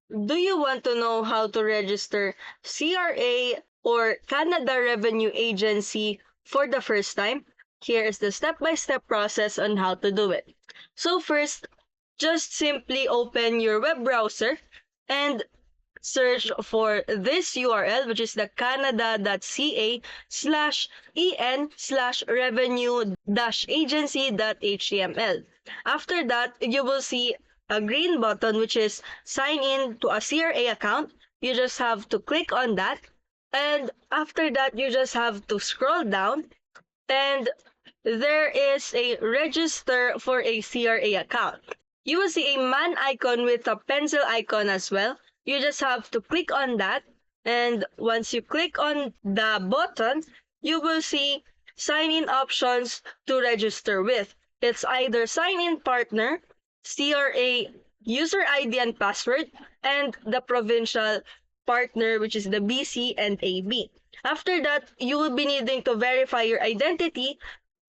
Do you want to know how to register CRA or Canada Revenue Agency for the first time? Here is the step-by-step process on how to do it. So first, just simply open your web browser and search for this URL, which is the canada.ca/en/revenue-agency.html. After that, you will see a green button which is sign in to a CRA account. You just have to click on that. And after that, you just have to scroll down and there is a register for a CRA account. You will see a man icon with a pencil icon as well. You just have to click on that. And once you click on the button, you will see sign in options to register with. It's either sign in partner, CRA user ID and password, and the provincial partner, which is the BC and AB. After that, you will be needing to verify your identity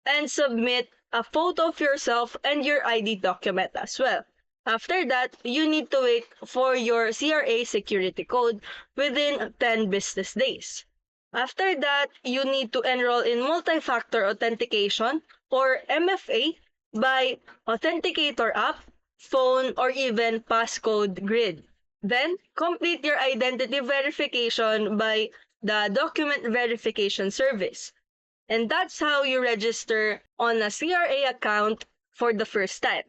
and submit a photo of yourself and your ID document as well. After that, you need to wait for your CRA security code within 10 business days. After that, you need to enroll in multi-factor authentication or MFA by Authenticator app, phone, or even passcode grid. Then, complete your identity verification by the document verification service. And that's how you register on a CRA account for the first time.